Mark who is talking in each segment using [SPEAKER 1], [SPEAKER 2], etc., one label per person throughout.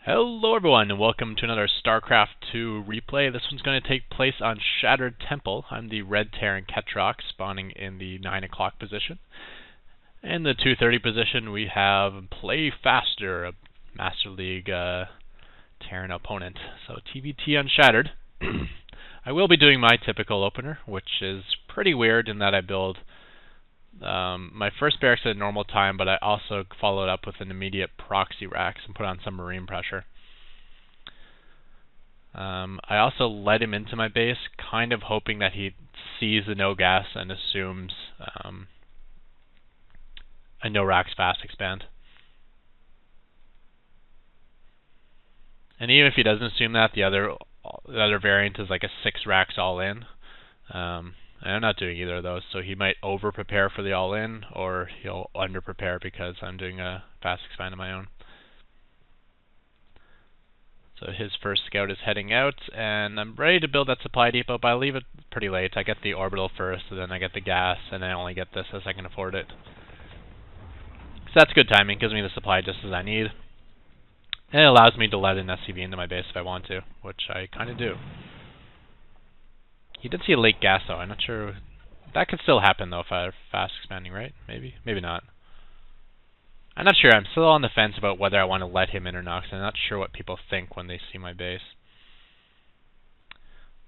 [SPEAKER 1] Hello everyone and welcome to another Starcraft 2 replay. This one's going to take place on Shattered Temple. I'm the Red Terran Ketroc spawning in the 9 o'clock position. In the 2:30 position we have Play Faster, a Master League Terran opponent. So TvT on Shattered. I will be doing my typical opener, which is pretty weird in that I build my first barracks at normal time, but I also followed up with an immediate proxy racks and put on some marine pressure. I also let him into my base, kind of hoping that he sees the no gas and assumes a no racks fast expand. And even if he doesn't assume that, the other variant is like a 6 racks all in. And I'm not doing either of those, so he might over-prepare for the all-in, or he'll under-prepare because I'm doing a fast expand of my own. So his first scout is heading out, and I'm ready to build that supply depot, but I leave it pretty late. I get the orbital first, and then I get the gas, and I only get this as I can afford it. So that's good timing, gives me the supply just as I need. And it allows me to let an SCV into my base if I want to, which I kind of do. He did see a late gas though. I'm not sure. That could still happen though if I'm fast expanding, right? Maybe. Maybe not. I'm not sure. I'm still on the fence about whether I want to let him in or not, because I'm not sure what people think when they see my base.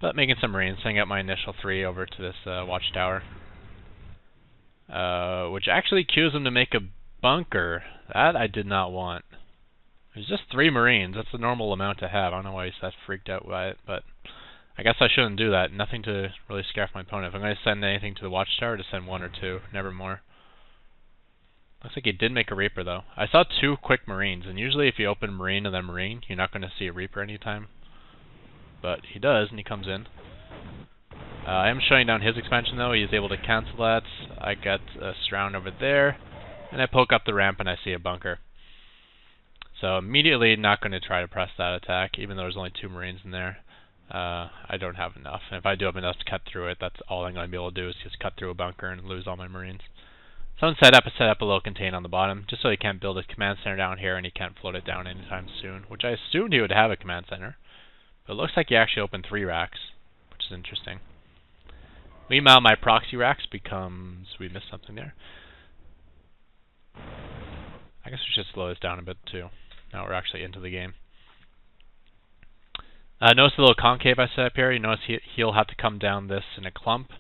[SPEAKER 1] But making some marines, sending out my initial 3 over to this watchtower. Which actually cues him to make a bunker. That I did not want. There's just 3 marines. That's the normal amount to have. I don't know why he's that freaked out by it, but I guess I shouldn't do that. Nothing to really scare off my opponent. If I'm going to send anything to the watchtower, to send 1 or 2, never more. Looks like he did make a Reaper though. I saw 2 quick Marines, and usually if you open Marine and then Marine, you're not going to see a Reaper anytime. But he does, and he comes in. I am shutting down his expansion though. He's able to cancel that. I get a Stroud over there, and I poke up the ramp and I see a bunker. So immediately not going to try to press that attack, even though there's only 2 Marines in there. I don't have enough. And if I do have enough to cut through it, that's all I'm going to be able to do is just cut through a bunker and lose all my Marines. So I set up a little contain on the bottom, just so he can't build a command center down here and he can't float it down anytime soon, which I assumed he would have a command center. But it looks like he actually opened 3 racks, which is interesting. Meanwhile, my proxy racks becomes... we missed something there. I guess we should slow this down a bit too. Now we're actually into the game. Notice the little concave I set up here. You notice he'll have to come down this in a clump.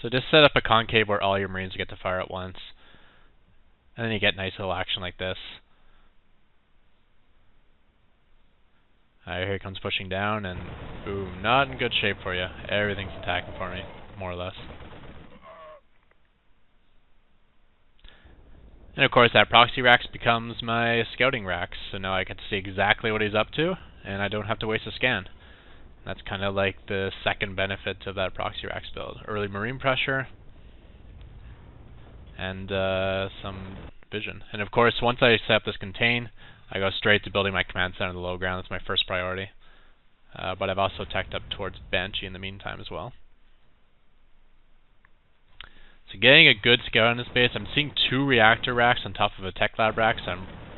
[SPEAKER 1] So just set up a concave where all your Marines get to fire at once. And then you get nice little action like this. Here he comes pushing down, and boom, not in good shape for you. Everything's attacking for me, more or less. And of course that proxy racks becomes my scouting racks. So now I can see exactly what he's up to, and I don't have to waste a scan. That's kind of like the second benefit of that proxy racks build. Early marine pressure, and some vision. And of course, once I set up this contain, I go straight to building my command center on the low ground. That's my first priority. But I've also teched up towards Banshee in the meantime as well. So getting a good scout on this base, I'm seeing 2 reactor racks on top of a tech lab rack, so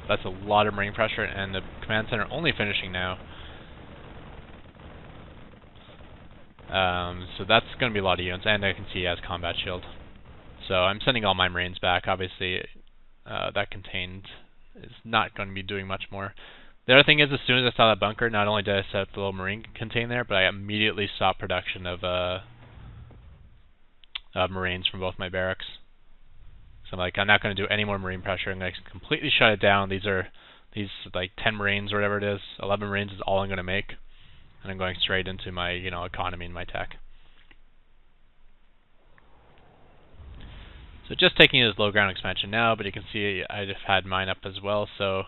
[SPEAKER 1] that's a lot of marine pressure, and the command center only finishing now. So that's going to be a lot of units, and I can see he has combat shield. So I'm sending all my Marines back. Obviously, that contained is not going to be doing much more. The other thing is, as soon as I saw that bunker, not only did I set up the little Marine contain there, but I immediately stopped production of Marines from both my barracks. So I'm not going to do any more Marine pressure. I'm going to completely shut it down. These like 10 Marines or whatever it is, 11 Marines is all I'm going to make. And I'm going straight into my, economy and my tech. So just taking his low ground expansion now, but you can see I just had mine up as well, so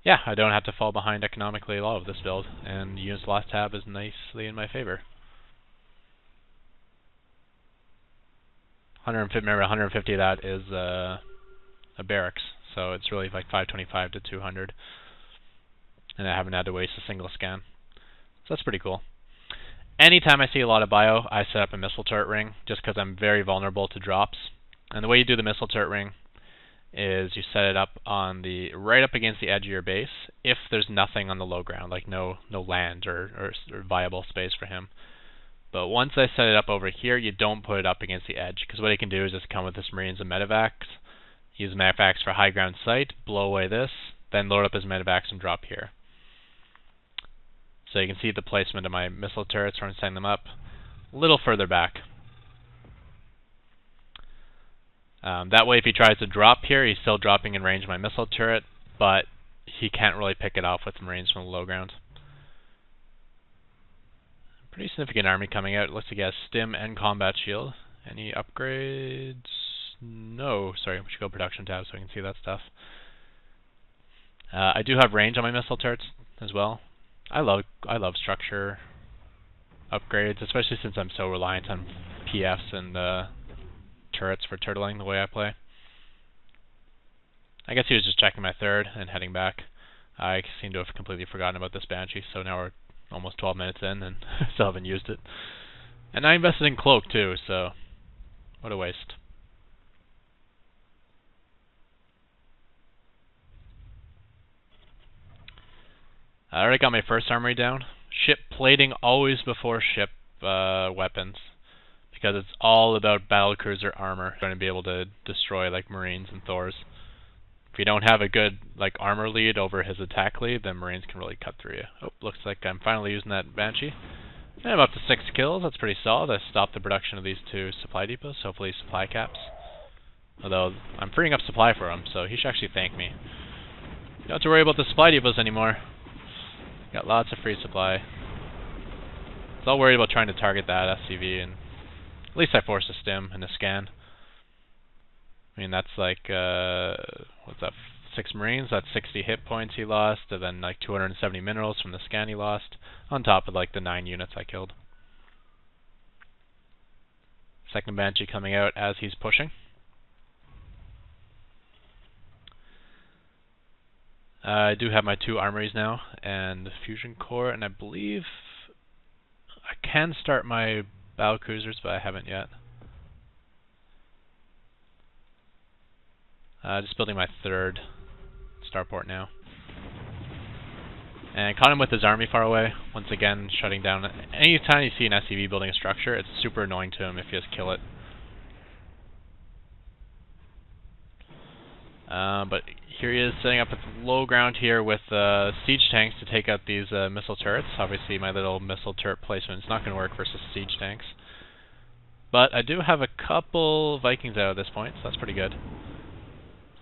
[SPEAKER 1] yeah, I don't have to fall behind economically a lot of this build, and the units lost tab is nicely in my favor. 150, remember 150 of that is a barracks, so it's really like 525 to 200, and I haven't had to waste a single scan. So that's pretty cool. Anytime I see a lot of bio, I set up a missile turret ring, just because I'm very vulnerable to drops. And the way you do the missile turret ring is you set it up on the right up against the edge of your base if there's nothing on the low ground, like no land or viable space for him. But once I set it up over here, you don't put it up against the edge, because what he can do is just come with his Marines and medevacs, use medevacs for high ground sight, blow away this, then load up his medevacs and drop here. So you can see the placement of my missile turrets when I'm setting them up a little further back. That way if he tries to drop here, he's still dropping in range of my missile turret, but he can't really pick it off with Marines from the low ground. Pretty significant army coming out. It looks like he has stim and combat shield. Any upgrades? No. Sorry, we should go production tab so we can see that stuff. I do have range on my missile turrets as well. I love structure upgrades, especially since I'm so reliant on PFs and turrets for turtling the way I play. I guess he was just checking my third and heading back. I seem to have completely forgotten about this Banshee, so now we're almost 12 minutes in and still haven't used it. And I invested in Cloak too, so what a waste. I already got my first armory down. Ship plating always before ship weapons, because it's all about battlecruiser armor. You're going to be able to destroy like Marines and Thors. If you don't have a good like armor lead over his attack lead, then Marines can really cut through you. Oh, looks like I'm finally using that Banshee. And I'm up to 6 kills. That's pretty solid. I stopped the production of these 2 supply depots, hopefully supply caps. Although I'm freeing up supply for him, so he should actually thank me. You don't have to worry about the supply depots anymore. Got lots of free supply. I was all worried about trying to target that SCV, and at least I forced a stim and a scan. I mean, that's like, what's that, 6 Marines, that's 60 hit points he lost, and then like 270 minerals from the scan he lost, on top of like the 9 units I killed. Second Banshee coming out as he's pushing. I do have my 2 armories now, and fusion core, and I believe I can start my battlecruisers, but I haven't yet. Just building my 3rd starport now. And caught him with his army far away, once again shutting down. Anytime you see an SCV building a structure, it's super annoying to him if you just kill it. But here he is setting up at the low ground here with siege tanks to take out these missile turrets. Obviously my little missile turret placement is not going to work versus siege tanks. But I do have a couple Vikings out at this point, so that's pretty good.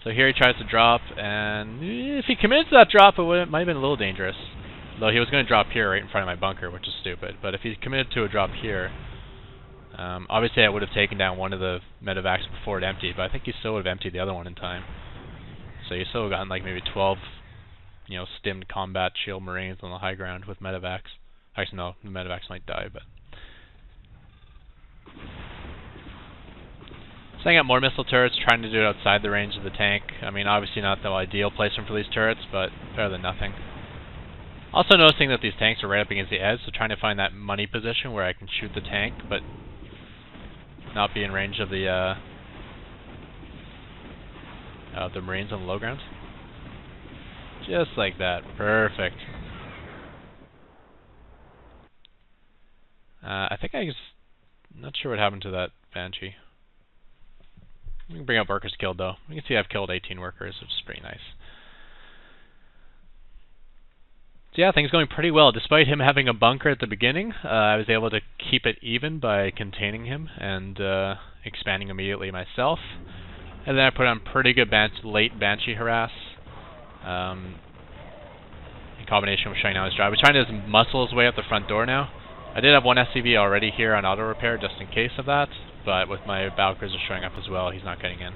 [SPEAKER 1] So here he tries to drop, and if he commits to that drop, it might have been a little dangerous. Though he was going to drop here right in front of my bunker, which is stupid. But if he committed to a drop here, obviously I would have taken down one of the medevacs before it emptied, but I think he still would have emptied the other one in time. So you still have gotten like maybe 12, stimmed combat shield Marines on the high ground with medevacs. Actually, no, the medevacs might die, but... Setting up more missile turrets, trying to do it outside the range of the tank. I mean, obviously not the ideal placement for these turrets, but better than nothing. Also noticing that these tanks are right up against the edge, so trying to find that money position where I can shoot the tank, but not be in range of the Marines on the low ground. Just like that. Perfect. I think not sure what happened to that Banshee. We can bring up workers killed though. You can see I've killed 18 workers, which is pretty nice. So yeah, things going pretty well. Despite him having a bunker at the beginning, I was able to keep it even by containing him and expanding immediately myself. And then I put on pretty good late Banshee harass. In combination with shutting down his drive. He's trying to just muscle his way out the front door now. I did have one SCV already here on auto repair just in case of that. But with my battlecruisers showing up as well, he's not getting in.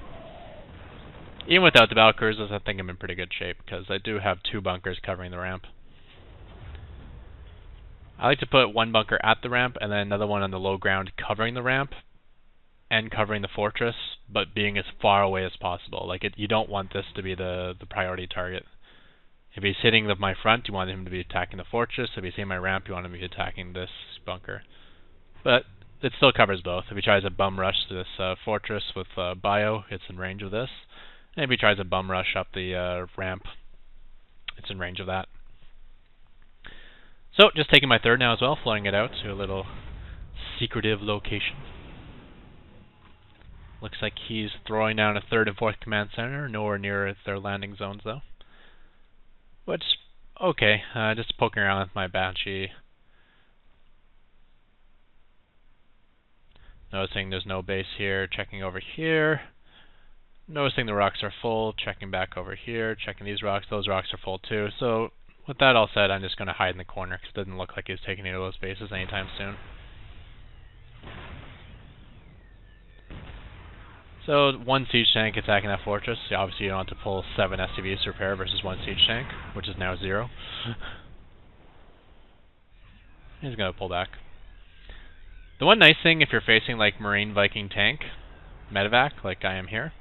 [SPEAKER 1] Even without the battlecruisers, I think I'm in pretty good shape, because I do have 2 bunkers covering the ramp. I like to put one bunker at the ramp, and then another one on the low ground covering the ramp, and covering the fortress, but being as far away as possible. Like, you don't want this to be the priority target. If he's hitting my front, you want him to be attacking the fortress. If he's hitting my ramp, you want him to be attacking this bunker. But it still covers both. If he tries a bum rush to this fortress with bio, it's in range of this. Maybe he tries a bum rush up the ramp. It's in range of that. So, just taking my third now as well, flying it out to a little secretive location. Looks like he's throwing down a third and fourth command center, nowhere near their landing zones though. Which, okay, just poking around with my Banshee. Noticing there's no base here, checking over here. Noticing the rocks are full, checking back over here, checking these rocks, those rocks are full too. So, with that all said, I'm just going to hide in the corner because it doesn't look like he's taking any of those bases anytime soon. So, one siege tank attacking that fortress. Obviously, you don't have to pull 7 SCVs to repair versus one siege tank, which is now 0. He's going to pull back. The one nice thing if you're facing like Marine Viking tank, medevac, like I am here,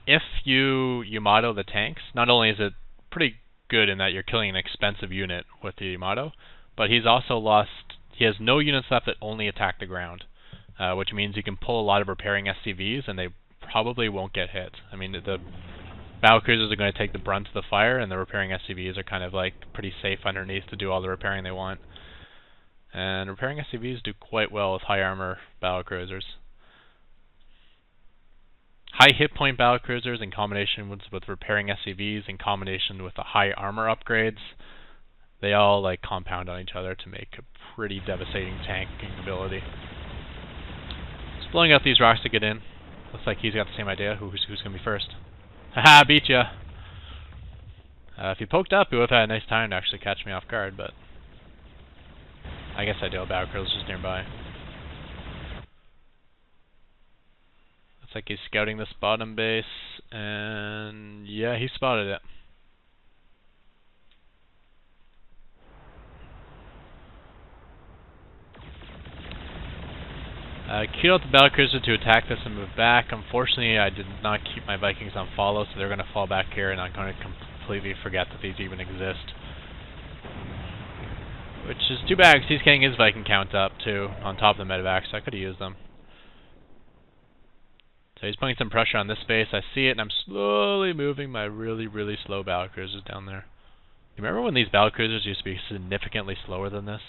[SPEAKER 1] if you Yamato the tanks, not only is it pretty good in that you're killing an expensive unit with the Yamato, but he has no units left that only attack the ground, which means you can pull a lot of repairing SCVs and they probably won't get hit. I mean, the battlecruisers are going to take the brunt of the fire, and the repairing SCVs are kind of like pretty safe underneath to do all the repairing they want. And repairing SCVs do quite well with high armor battlecruisers. High hit point battlecruisers in combination with repairing SCVs in combination with the high armor upgrades, they all like compound on each other to make a pretty devastating tanking ability. Just blowing up these rocks to get in. Looks like he's got the same idea. Who's going to be first? Haha, beat ya! If he poked up, he would have had a nice time to actually catch me off guard, but I guess I do. Battlecruiser's just nearby. Looks like he's scouting this bottom base, and yeah, he spotted it. Queued out the battlecruiser to attack this and move back. Unfortunately, I did not keep my Vikings on follow, so they're going to fall back here, and I'm going to completely forget that these even exist. Which is too bad, because he's getting his Viking count up, too, on top of the medevac, so I could have used them. So he's putting some pressure on this base. I see it, and I'm slowly moving my really, really slow battlecruisers down there. You remember when these battlecruisers used to be significantly slower than this?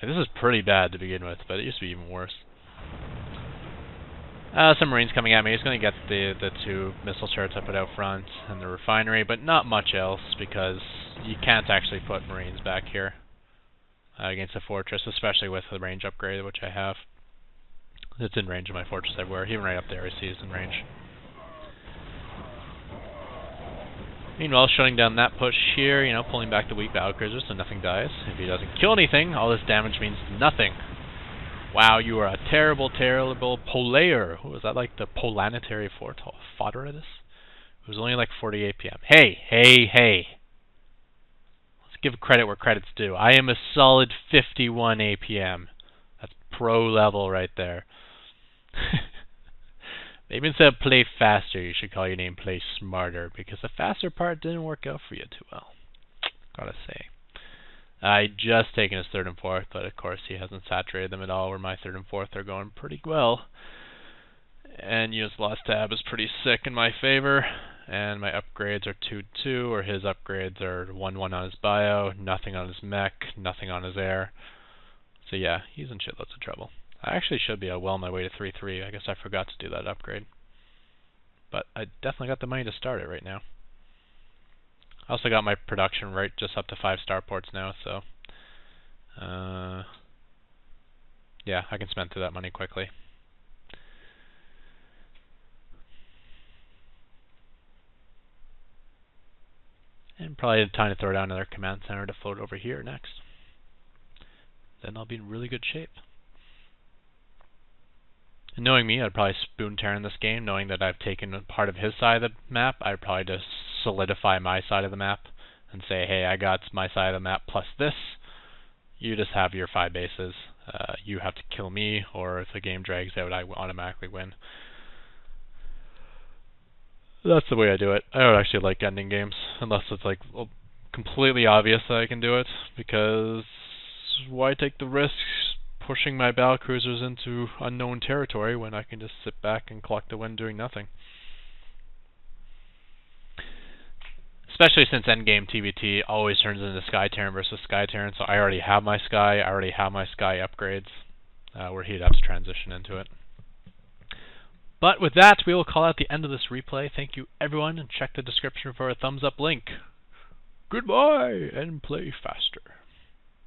[SPEAKER 1] Like, this is pretty bad to begin with, but it used to be even worse. Some Marines coming at me. He's going to get the 2 missile turrets I put out front and the refinery, but not much else, because you can't actually put Marines back here against a fortress, especially with the range upgrade, which I have. It's in range of my fortress everywhere. Even right up there, I see it's in range. Meanwhile, shutting down that push here, you know, pulling back the weak battlecruisers so nothing dies. If he doesn't kill anything, all this damage means nothing. Wow, you are a terrible, terrible P0layer. Who was that, like the Planetary fodder of this? It was only like 48 PM. Hey, hey, hey. Let's give credit where credit's due. I am a solid 51 APM. That's pro level right there. Maybe instead of play faster, you should call your name play smarter, because the faster part didn't work out for you too well. Gotta say. I just taken his third and fourth, but of course he hasn't saturated them at all, where my third and fourth are going pretty well. And units lost tab is pretty sick in my favor. And my upgrades are 2-2, or his upgrades are 1-1 on his bio, nothing on his mech, nothing on his air. So yeah, he's in shitloads of trouble. I actually should be well on my way to 3-3. I guess I forgot to do that upgrade. But I definitely got the money to start it right now. I also got my production right just up to 5 starports now, so yeah, I can spend through that money quickly. And probably time to throw down another command center to float over here next. Then I'll be in really good shape. And knowing me, I'd probably spoon Terran this game, knowing that I've taken part of his side of the map. I'd probably just solidify my side of the map and say, hey, I got my side of the map plus this. You just have your 5 bases. You have to kill me, or if the game drags out, I automatically win. That's the way I do it. I don't actually like ending games, unless it's like completely obvious that I can do it, because why take the risks pushing my battlecruisers into unknown territory when I can just sit back and collect the win doing nothing? Especially since endgame TvT always turns into Sky Terran versus Sky Terran, so I already have my Sky, I already have my Sky upgrades. We're heat ups transition into it. But with that, we will call out the end of this replay. Thank you everyone, and check the description for a thumbs up link. Goodbye, and play faster.